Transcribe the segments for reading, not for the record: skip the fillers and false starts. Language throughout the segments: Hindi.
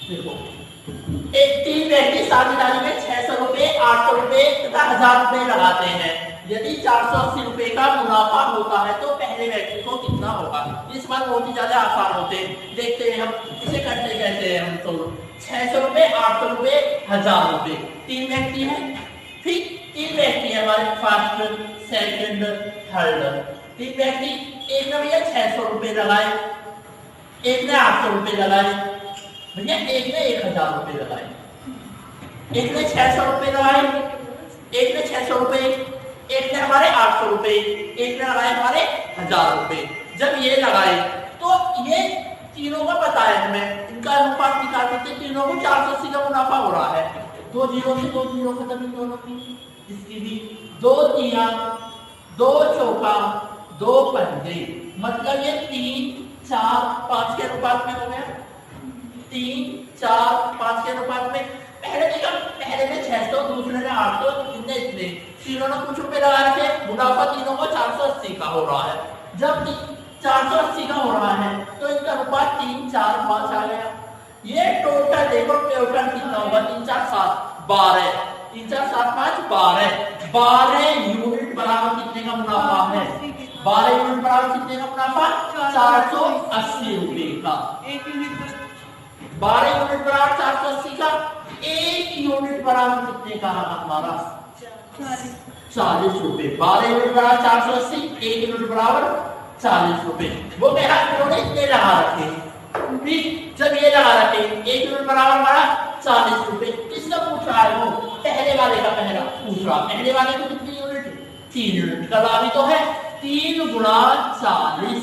देखो, एक तीन व्यक्ति साझेदारी में 600 रुपए, 800 रुपए तथा 1000 रुपए लगाते हैं। यदि 480 रुपए का मुनाफा होता है तो पहले व्यक्ति को कितना होगा? इस बार बहुत ही ज्यादा आसान होते हैं, देखते हैं हम इसे करते कैसे हैं। हम तो 600 रुपए, 800 रुपए, 1000 रुपए, तीन व्यक्ति हैं। ठीक, तीन व्यक्ति है हमारे, फर्स्ट, सेकंड, थर्ड। तीन व्यक्ति, एक ने भैया 600 रुपए लगाए, एक ने 800 रुपए लगाए, भैया एक ने 1000 रुपए लगाए, एक ने 600 रुपए लगाए, एक ने 600 रुपए, एक ने हमारे 800 रुपए, एक ने लगाए हमारे 1000 रुपए। जब ये लगाए तो ये तीनों का पता है हमें, इनका अनुपात निकाल सकते हैं। तीनों को 480 का मुनाफा हो रहा है। 2 जीरो से 2 जीरो खत्म, इन दोनों की, इसकी भी 2 तिया, 2 चौका, 2 पंजे, मतलब ये 3 4 5 के अनुपात में हो गया। 3 4 5 के अनुपात में। पहले देखा, पहले ने 600, दूसरे ने 800, इतने तीनों ने कुछ रुपए लगा रखे, मुनाफा तीनों को 480 का हो रहा है। जब 480 का हो रहा है तो इनका अनुपात 3 4 5 आ गया। ये टोटल देखो, टोटल कितना होगा? 3 4 7 12, 3 4 7 5 12, 12 यूनिट बराबर कितने का मुनाफा है? 12 यूनिट बराबर कितने का मुनाफा? 480 रुपए का। 12 यूनिट बराबर 480 का। एक यूनिट बराबर कितने का हमारा? 40 रुपए। 12 यूनिट बराबर 480, एक यूनिट बराबर 40 रुपए। वो मेरा इन्होंने इतने लगा रखे, ठीक, जब ये लगा रखे, एक यूनिट बराबर हमारा 40 रुपए। किसका पूछ रहा है? वो पहले वाले का पहला पूछ रहा। पहले वाले को कितनी यूनिट? 3 यूनिट का लाभ तो है। 3 गुणा 40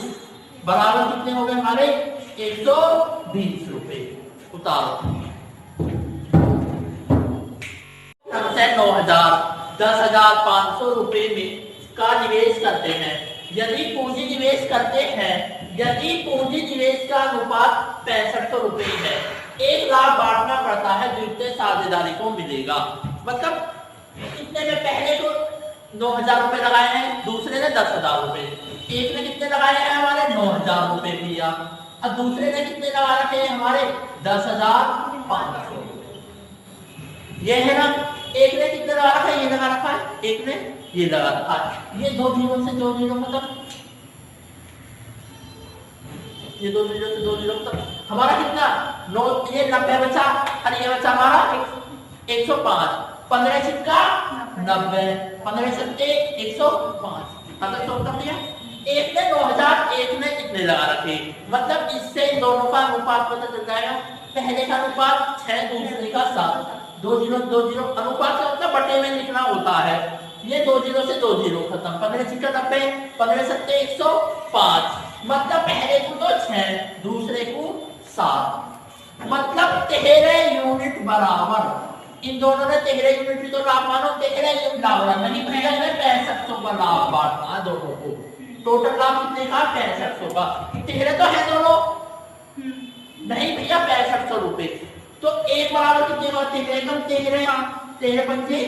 बराबर कितने हो गए हमारे? 120 रुपए। उतारो 9,000, 10,500 रुपए में का निवेश करते हैं। यदि पूंजी निवेश करते हैं, यदि पूंजी निवेश का अनुपात 6500 रुपए है, 1 लाख बांटना पड़ता है, द्वितीय साझेदारी को मिलेगा। मतलब कितने में? पहले को 9,000 रुपए लगाए हैं, दूसरे ने 10,000 रुपए, एक ने कितने लगाए हैं हमारे? 9,000 रुपए दिया, और दूसरे ने कितने लगा रखे हैं हमारे? 10,500। ये है ना, एक ने कितने लगा रखा है? ये लगा रखा है, एक ने ये लगा रखा है। ये 2 जीरो से 2 जीरो खत्म, ये 2 जीरो से 2 जीरो खत्म। हमारा कितना? 9, ये 90 बचा, और ये बचा हमारा 105। 15 सिक्का 90, 15 सत्ते 105। अगर तो कर दिया। एक ने 9,000, एक ने कितने लगा रखे, मतलब इससे इन दोनों का अनुपात पता चल जाएगा। पहले का अनुपात 6, दूसरे का 7, 2 जीरो 2 जीरो, अनुपात से मतलब बटे में लिखना होता है। ये 2 जीरो से 2 जीरो खत्म, 15 सिक्का 90, 15 सत्ते 105, मतलब पहले को तो 6, दूसरे को 7, मतलब 13 यूनिट बराबर। इन दोनों ने 13 यूनिट तो लाभ मानो, 13 यूनिट लाभ नहीं भैया, 6500 का लाभ बांटना दोनों को। टोटल लाभ कितने का? 6500 का। 13 तो है दोनों, नहीं भैया 6500 रुपए। तो एक बराबर कितने का? 13 कम 13, 13 पंजे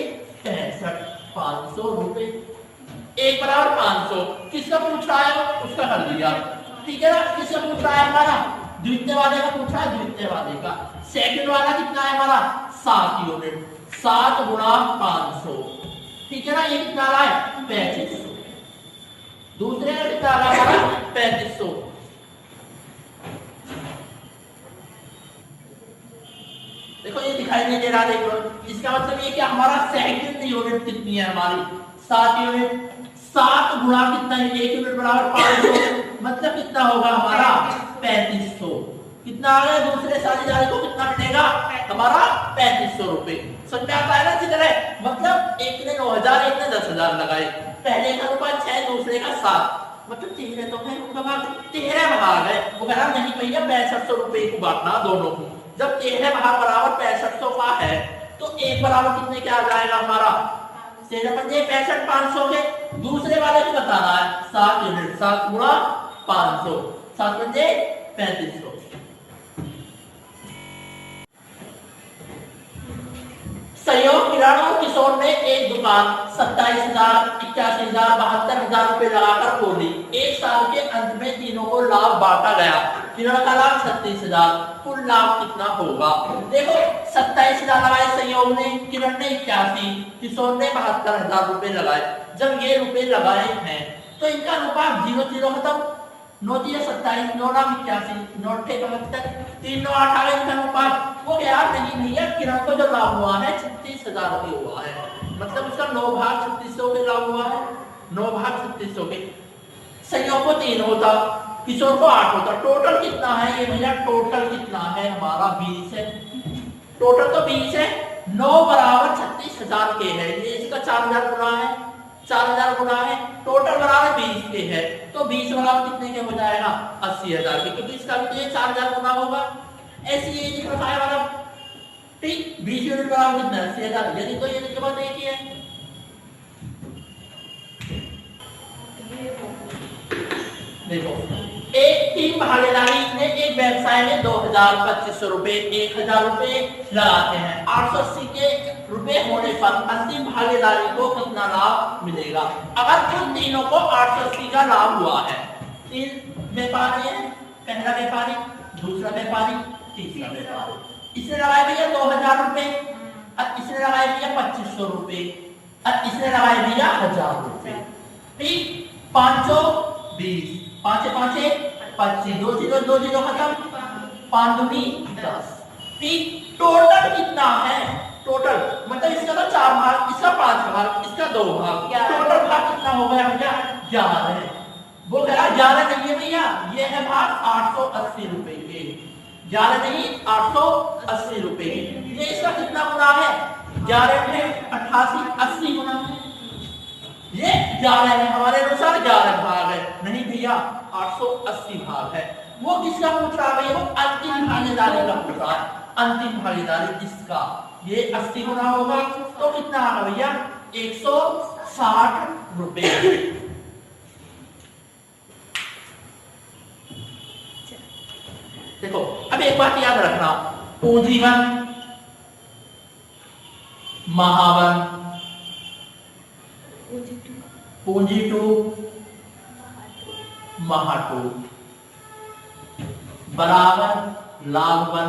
65, 500 रुपए। एक बराबर 500। किसका पूछ रहा है? उसका कर दिया, ठीक है ना। किसका पूछ रहा है? हमारा द्वितीय वाले का पूछ रहा है, द्वितीय वाले का। सेकंड वाला कितना है हमारा? 7 यूनिट, 7 गुणा 500, ठीक है ना। ये कितना आ रहा है? 3500। दूसरे का कितना आ रहा है हमारा? 3500। देखो ये दिखाई नहीं दे रहा, देखो इसका मतलब ये कि हमारा सेकंड यूनिट कितनी है हमारी? 7 यूनिट। 7 गुणा कितना है? 1 यूनिट बराबर 500, मतलब कितना होगा हमारा? 3500। कितना आ गया? दूसरे साझेदारी को कितना मिलेगा हमारा? 3500 रुपए। समझ में आता है ना? कितने? मतलब एक ने 9,000, एक ने 10,000 लगाए, पहले का अनुपात 6, दूसरे का 7, मतलब 13 तो है, उनका भाग 13 भाग है। वो कह रहा नहीं भैया 6500 रुपए को बांटना दोनों को। जब 13 भाग बराबर 6500 का है तो एक बराबर कितने क्या आ जाएगा हमारा? 13 पंजे 65, 500 के। दूसरे वाले को बताना है 7 यूनिट, 7 गुणा 500, 7 पंजे 3500। संयोग किरण और किशोर ने एक दुकान 27,000, 81,000, 72,000 रुपए लगाकर खोली। एक साल के अंत में तीनों को लाभ बांटा गया। किरण का लाभ 36,000, कुल लाभ कितना होगा? देखो 27,000 लगाए संयोग ने, किरण ने 81, किशोर ने 72,000 रुपए लगाए। जब ये रुपए लगाए हैं तो इनका अनुपात 0-0 खत्म, 9-27, 9-81, 9-72, 3-9-8 आ गए इनका अनुपात। वो क्या नहीं भैया, किरण को जो लाभ हुआ है 36,000 रुपये हुआ है, मतलब उसका 9 भाग 3600 के लाभ हुआ है, 9 भाग 3600 के। संयोग को 3 होता, किशोर को 8 होता। टोटल कितना है ये भैया? टोटल कितना है हमारा? 20 है। टोटल तो 20 है, 9 बराबर 36,000 के है, ये इसका 4,000 गुना है, 4,000 गुना है, टोटल बराबर 20 के है, तो 20 बराबर कितने के हो जाएगा? 80,000 के, क्योंकि इसका भी तो ये 4,000 गुना होगा। ऐसे ये लिख रखा है वाला, ठीक। 20 यूनिट बराबर कितना? 80,000। यदि तो ये लिख के बाद एक ही है। देखो एक टीम भागीदारी ने एक व्यवसाय में 2,000-2,500 रुपए, 1,000 रुपए लगाते हैं। 880 के रुपए होने पर अंतिम भागीदारी को कितना लाभ मिलेगा? अगर उन तीनों को 880 का लाभ हुआ है, 3 व्यापारी है, पहला व्यापारी, दूसरा व्यापारी, तीसरा व्यापारी। इसने लगाए भैया 2,000 रुपए, और इसने लगाए भैया 2,500 रुपए, और इसने लगाए भैया 1,000 रुपए। ठीक, 520, 5-5 25, 2-0 खत्म, 5-2 10। ठीक, टोटल कितना है? टोटल मतलब इसका तो 4 भाग, इसका 5 भाग, इसका 2 भाग, टोटल भाग कितना हो गया भैया? 11। वो कह रहा 11 नहीं है भैया, ये है भाग 880 रुपए के, 11 नहीं 880 रुपए के। ये इसका कितना गुना है? 11 में 88, 80 गुना है। ये 11 है, हमारे अनुसार 11 भाग है, नहीं भैया 880 भाग है। वो किसका पूछ रहा है? वो अंतिम भागीदारी का पूछ रहा है। अंतिम भागीदारी इसका, ये 80 गुना होगा तो कितना आएगा भैया? 160 रुपए। देखो अब एक बात याद रखना, पूंजीवन, महावन, पूंजी टू, महाटू बराबर लाभवन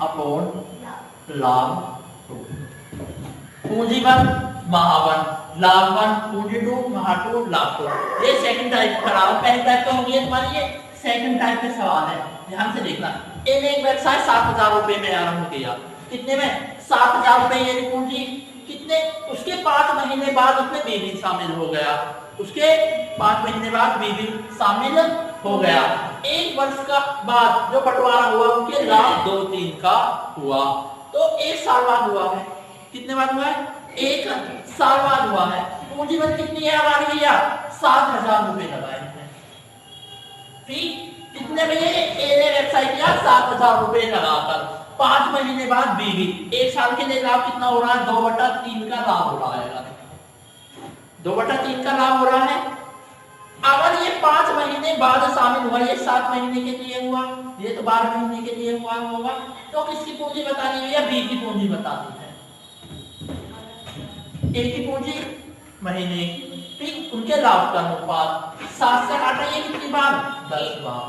अपॉन लाभ टू। पूंजीवन, महावन, लाभवन, पूंजी टू, महाटू, लाभ टू। ये सेकंड टाइप का रहा। पहले टाइप का होगी तुम्हारी, ये सेकंड टाइप के सवाल है, ध्यान से देखना। एक व्यवसाय 7,000 रुपए में आरंभ किया, कितने में? 7,000 रुपए ये पूंजी, कितने? उसके 5 महीने बाद उसमें बीवी शामिल हो गया, उसके 5 महीने बाद बीवी शामिल हो गया। 1 वर्ष का बाद जो बंटवारा हुआ उनके लाभ 2-3 का हुआ, तो 1 साल बाद हुआ है। कितने बाद हुआ है? 1 साल बाद हुआ है। पूंजीवन कितनी है हमारी भैया? 7,000 रुपए लगाए हैं। ठीक, कितने में ये व्यवसाय किया? 7,000 रुपए लगाकर 5 महीने बाद बीवी, 1 साल के लिए लाभ कितना हो रहा है? 2/3 का लाभ हो रहा है, 2/3 का लाभ हो रहा है। अगर ये 5 महीने बाद शामिल हुआ, ये 7 महीने के लिए हुआ, ये तो 12 महीने के लिए हुआ होगा, तो किसकी पूंजी बतानी है? या बी की पूंजी बतानी है? ए की पूंजी महीने, ठीक, उनके लाभ का अनुपात 7 से काटेंगे कितनी बार? 10 बार।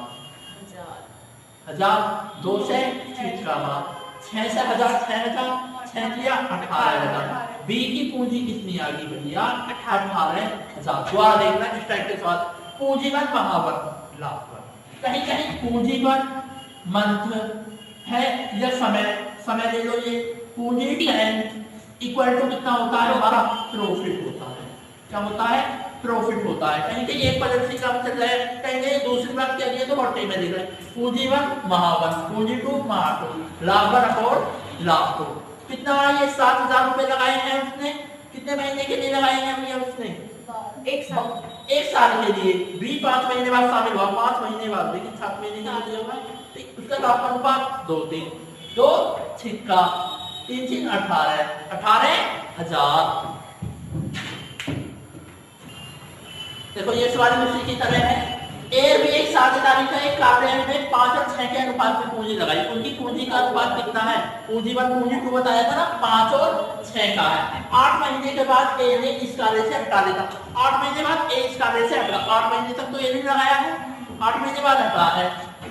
1000, 2 से 6 बार, 6 से 1000, 6,000, 6 किया 18,000। बी की पूंजी कितनी आ गई भैया? 18,000। दोबारा देखना इस टाइप के साथ, पूंजीवन, महावन, लाभवन। कहीं कहीं पूंजीवन मंथ है या समय ले लो। ये पूंजी टाइम इक्वल टू कितना होता है हमारा? प्रॉफिट होता है। क्या होता है? प्रॉफिट होता है। कहीं कहीं एक पद्धति से काम चल रहा है, कहीं कहीं दूसरी बात क्या है तो बट्टे में लिख रहे हैं। पूंजीवन, महावन, पूंजी टू, महाटू, लाभवन और लाभ टू। कितना ये 7,000 रुपए लगाए हैं उसने, कितने महीने के लिए लगाए हैं भैया उसने? 1 साल के लिए। भी 5 महीने बाद शामिल हुआ, 5 महीने बाद, लेकिन 7 महीने के लिए हुआ। उसका लाभ का अनुपात 2-3, 2 छिक्का 3-3 18, 18,000। देखो ये सवाल उसी की तरह है। ए भी एक साझेदारी का एक कार्य में 5 और 6 के अनुपात में पूंजी लगाई। उनकी पूंजी का अनुपात कितना है? पूंजीवन, पूंजी टू बताया था ना, 5 और 6 का है। 8 महीने के बाद ए ने इस कार्य से हटा लेता। 8 महीने बाद ए इस कार्य से हटा, 8 महीने तक तो ए ने लगाया है, 8 महीने बाद हटा है।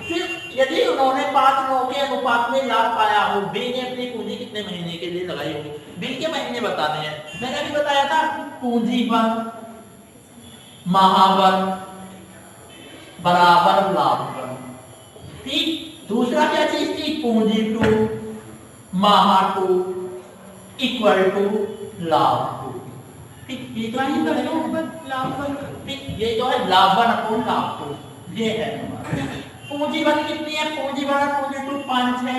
फिर यदि उन्होंने 5-9 के अनुपात में लाभ पाया हो, बी ने अपनी पूंजी कितने महीने के लिए लगाई होगी, बी के महीने बताने हैं। मैंने अभी बताया था पूंजी 1 महावन बराबर लाभ 1। ठीक, दूसरा क्या चीज थी, पूंजी 2 महा 2 इक्वल टू लाभ 2। ठीक, ये तो है लाभ 1। ठीक, ये तो है लाभ 1 अपॉन लाभ 2, ये है हमारा। पूंजी 1 कितनी है, पूंजी 1 पूंजी 2 5 है,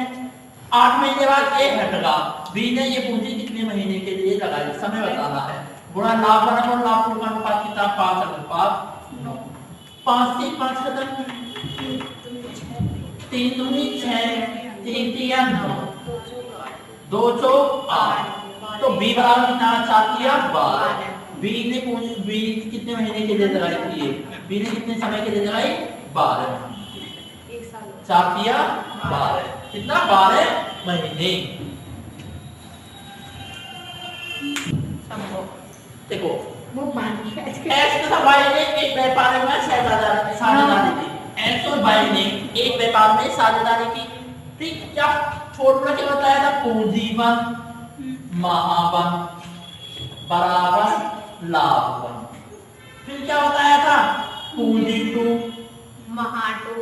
8 महीने बाद ये घटेगा। बी ने ये पूंजी कितने महीने के लिए लगाई, समय बताना है, गुणा लाभ 1 और लाभ 2 का अनुपात कितना, 5:9। 5 से 5 खत्म, 3 दूनी 6, 3 तिया 9, 2 चौक 8। तो बी बराबर कितना, 4 तिया 12। बी ने पूंजी, बी कितने महीने के लिए लगाई थी, बी ने कितने समय के लिए लगाई, 12। 4 तिया 12, कितना, 12 महीने। देखो एक्स तथा वाई ने एक व्यापार में साझेदारी की, एक्स और वाई ने एक व्यापार में साझेदारी की। ठीक, क्या फॉर्मूला क्या बताया था, पूंजी 1 महावन बराबर लाभ 1। फिर क्या बताया था, पूंजी 2 महा 2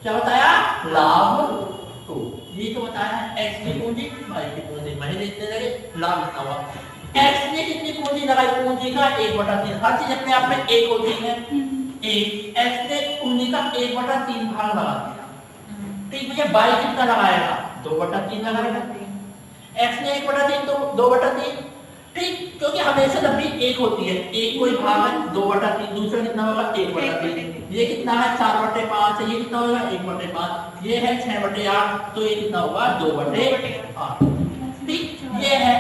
क्या बताया, लाभ 2। ये तो बताया है, एक्स की पूंजी वाई की पूंजी, महीने इतने लगे, लाभ इतना हुआ। एक्स ने कितनी पूंजी लगाई, पूंजी का 1/3, हर चीज अपने आप में एक होती है, एक। एक्स ने पूंजी का 1/3 भाग लगा दिया। ठीक भैया, वाई कितना लगाएगा, 2/3 लगाएगा। एक्स ने 1/3 तो 2/3। ठीक, क्योंकि हमेशा जब भी एक होती है, एक कोई भाग है 2/3, दूसरा कितना होगा, 1/3। ये कितना है, 4/5 है, ये कितना होगा, 1/5। ये है 6/8, तो ये कितना होगा, 2/8। ठीक, ये है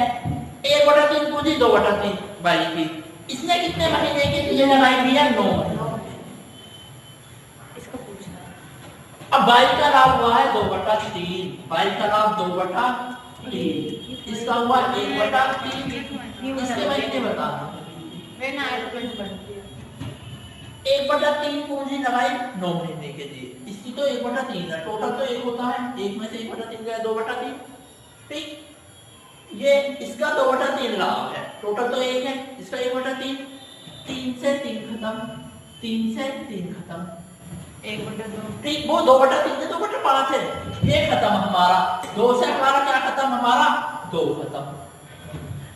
1/3 पूंजी 2/3 वाई की। इसने कितने महीने के लिए लगाई भैया, 9 महीने। इसको पूछना, अब वाई का लाभ हुआ है 2/3, वाई का लाभ 2/3, इसका हुआ 1/3। इसके महीने बताना, 1/3 पूंजी लगाई 9 महीने के लिए, इसकी तो 1/3 है, टोटल तो 1 होता है, 1 में से 1/3 गया 2/3। ठीक, ये इसका 2/3 लाभ है, टोटल तो 1 है, इसका 1/3। 3 से 3 खत्म, 3 से 3 खत्म, 1/2। ठीक, वो 2/3 से 2/5 है, ये खत्म हमारा। 2 से हमारा क्या खत्म, हमारा 2 खत्म।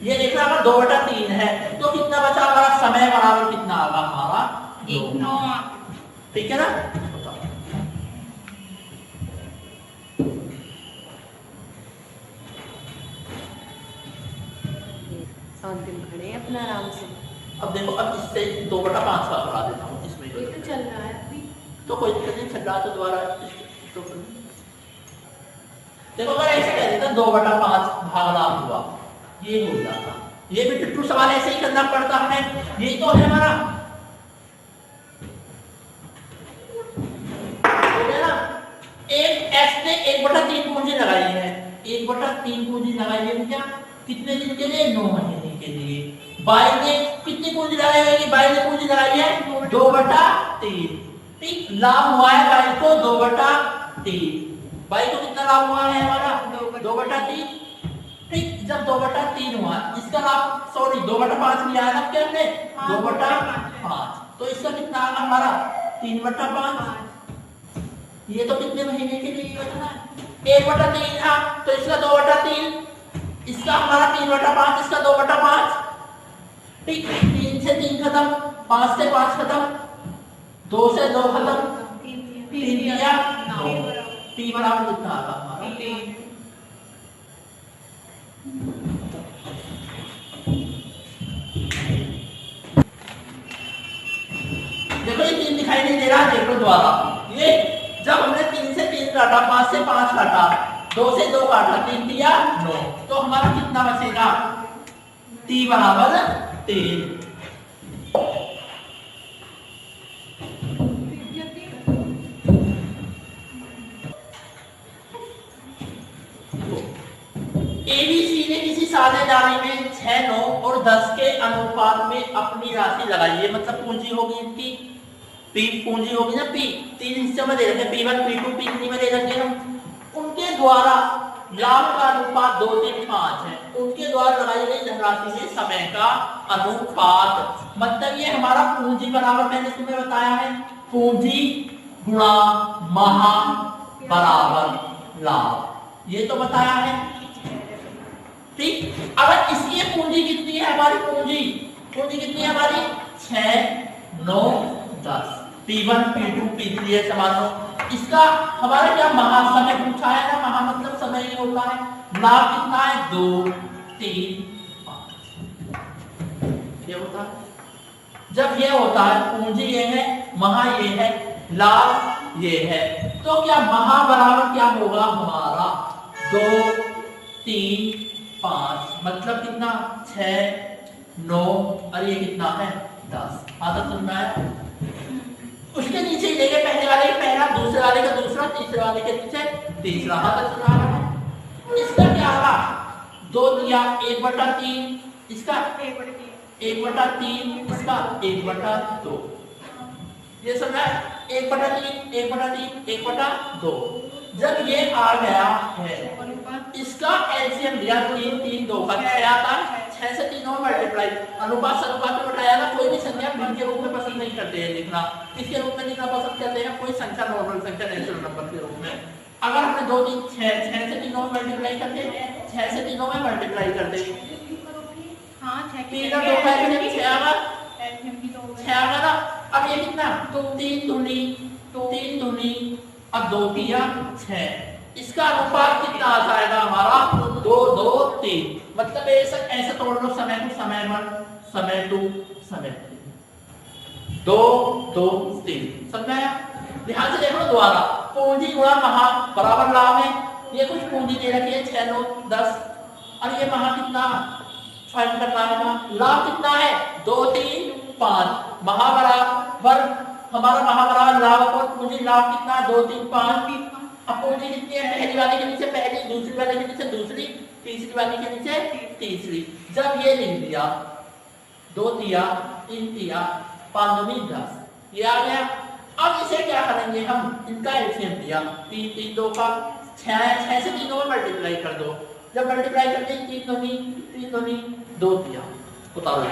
ये देखना, अगर 2/3 है तो कितना बचा हमारा, समय बराबर कितना आएगा हमारा, 9। ठीक है ना, खड़े अपना आराम से। अब देखो, अब इससे 2/5 का बढ़ा देता हूँ, इसमें तो चल रहा है अभी, तो कोई दिक्कत नहीं, चल रहा तो दोबारा तो देखो, अगर ऐसे कह देता 2/5 भाग लाभ हुआ, ये हो जाता। ये भी टिट्टू सवाल ऐसे ही करना पड़ता हमें, ये तो है हमारा, हो गया ना। एक एक्स ने 1/3 पूंजी लगाई है, 1/3 पूंजी लगाई है क्या, कितने दिन के लिए, 9 महीने के लिए। वाई ने कितनी पूंजी लगाई है, वाई ने पूंजी लगाई है 2/3। ठीक, लाभ हुआ है वाई को 2/3, वाई को कितना लाभ हुआ है हमारा, 2/3। ठीक, जब 2/3 हुआ, इसका लाभ, सॉरी 2/5 लिया है ना क्या हमने, 2/5, तो इसका कितना आएगा हमारा, 3/5। ये तो कितने महीने के लिए बचना है, 1/3 था, तो इसका 2/3, इसका हमारा 3/5, इसका 2/5। ठीक, 3 से 3 खत्म, 5 से 5 खत्म, 2 से 2 खत्म, 3 दिया 9। टी बराबर कितना आएगा हमारा, 3। देखो ये 3 दिखाई नहीं दे रहा, देखो द्वारा, ये जब हमने 3 से 3 काटा, 5 से 5 काटा, 2 से 2 काटा, 3 दिया 9, तो हमारा कितना बचेगा, टी बराबर 3। एबीसी ने किसी साझेदारी में 6, 9 और 10 के अनुपात में अपनी राशि लगाई है, मतलब पूंजी होगी इनकी पी पूंजी होगी ना, पी 3 हिस्से में दे रखे P1 P2 P3 में दे रखे हम, उनके द्वारा लाभ का अनुपात 2, 3, 5 है, उनके द्वारा लगाई गई धनराशि में समय का अनुपात। मतलब ये हमारा पूंजी बराबर, मैंने तुम्हें बताया है, पूंजी गुणा महा बराबर लाभ, ये तो बताया है। ठीक, अगर इसकी पूंजी कितनी है हमारी, पूंजी कितनी है हमारी 6, 9, 10, P1 P2 P3 है समान लो। इसका हमारा क्या महासमय पूछा है ना, महा मतलब समय ही होता है। लाभ कितना है 2, 3, 5, ये होता है। जब ये होता है पूंजी ये है, महा ये है, लाभ ये है, तो क्या महा बराबर क्या होगा हमारा 2, 3, 5, मतलब कितना 6, 9 और ये कितना है 10। आता सुनना है। उसके नीचे ही लेंगे, पहले वाले का पहला, दूसरे वाले का दूसरा, तीसरे वाले के नीचे तीसरा। आता सुना है। इसका क्या रहा 2 दिया 1/3, इसका 1/3, इसका 1/2, ये समझा 1/3, 1/3, 1/2। जब ये आ गया है, इसका एलसीएम लिया 3, 3, 2 का 6 आता है, 6 से 3 और मल्टीप्लाई, अनुपात अनुपात में बताया ना, कोई भी संख्या भिन्न के रूप में पसंद नहीं करते हैं लिखना, किसके रूप में लिखना पसंद करते हैं, कोई संख्या नॉर्मल संख्या नेचुरल नंबर के रूप में। अगर हमने 2, 3, 6 से 3 में मल्टीप्लाई करते हैं, 6 से 3 में मल्टीप्लाई करते हैं, हां 6 और 2 का एलसीएम 6 आएगा, एलसीएम की 2 6 आएगा ना। अब ये कितना 3 दूनी 3 दूनी अब 2 तिया 6, इसका अनुपात कितना आ जाएगा हमारा 2, 2, 3। मतलब ऐसे तोड़ लो समय को, समय 1, समय 2, समय 3, 2, 2, 3, समझाया। ध्यान से देखो दोबारा, पूंजी गुणा महा बराबर लाभ है। ये कुछ पूंजी दे रखी है 6, 9, 10 और ये महा कितना फाइंड करना है। लाभ कितना है 2, 3, 5, महा बराबर हमारा महा बराबर लाभ और पूंजी लाभ कितना 2, 3, 5। अब पूंजी कितनी है, पहली वाले के नीचे पहली, दूसरी वाले के नीचे दूसरी, तीसरी वाले के नीचे तीसरी। जब ये लिख दिया 2 तिया 3 तिया 5 दूनी 10, ये आ गया। अब इसे क्या करेंगे हम, इनका एलसीएम दिया 3, 3, 2 का 6 से 3 में मल्टीप्लाई कर दो। जब मल्टीप्लाई करते हैं 3 दूनी 2 तिया, उतारो।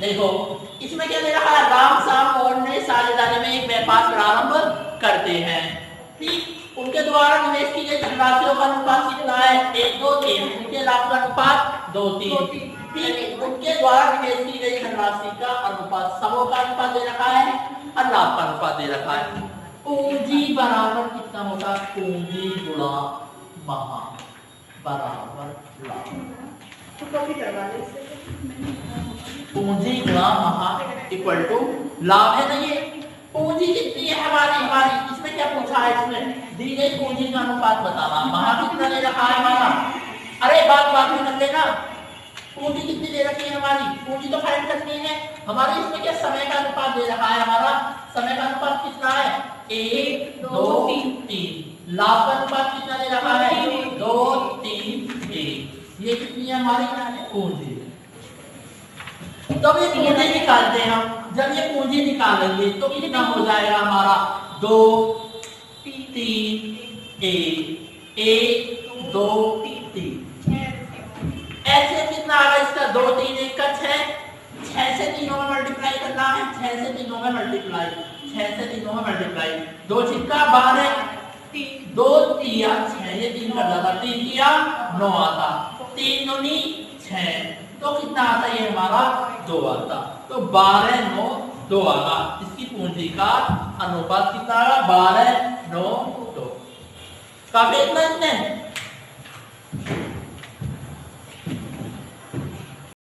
देखो इसमें क्या दे रहा है, राम शाम और ने साझेदारी में एक व्यापार प्रारंभ करते हैं। ठीक, उनके द्वारा निवेश की गई धनराशियों का अनुपात कितना है 1, 2, 3, उनके लाभ का अनुपात 2, 3। ठीक, उनके द्वारा निवेश की गई धनराशि का अनुपात, समों का अनुपात दे रखा है और लाभ का अनुपात दे रखा है। पूंजी बराबर कितना होगा, पूंजी गुणा महा बराबर लाभ। पूंजी गुणा महा इक्वल टू लाभ है ना। ये पूंजी कितनी है हमारी, इसमें क्या पूछा है, इसमें दी गई पूंजी का अनुपात बताना। महा कितना दे रखा है हमारा, अरे बात में कर लेना, पूंजी कितनी दे रखी है हमारी, पूंजी तो फाइंड करनी है हमारी। इसमें क्या समय का अनुपात दे रखा है हमारा, समय का अनुपात कितना है 1, 2, 3। लाभ का अनुपात कितना दे रखा है 2, 3, 1। ये कितनी है हमारी पूंजी। तब ये पूंजी निकालते हैं हम, जब ये पूंजी निकालेंगे तो कितना हो जाएगा हमारा 2, 3, 1, 2, 3। ऐसे कितना आ गया इसका 2, 3, 1 का 6, 6 से 3 में मल्टीप्लाई करना है, 6 से 3 में मल्टीप्लाई, 6 से 3 में मल्टीप्लाई, 2 छिक्का 12, 2 तिया 6, ये 3 कर जाता, 3 तिया 9 आता, 3 दूनी 6, तो कितना आता है ये हमारा 2 आता। तो 12, 9, 2 आगा। इसकी पूंजी का अनुपात कितना आगा 12, 9, 2। काफी इतना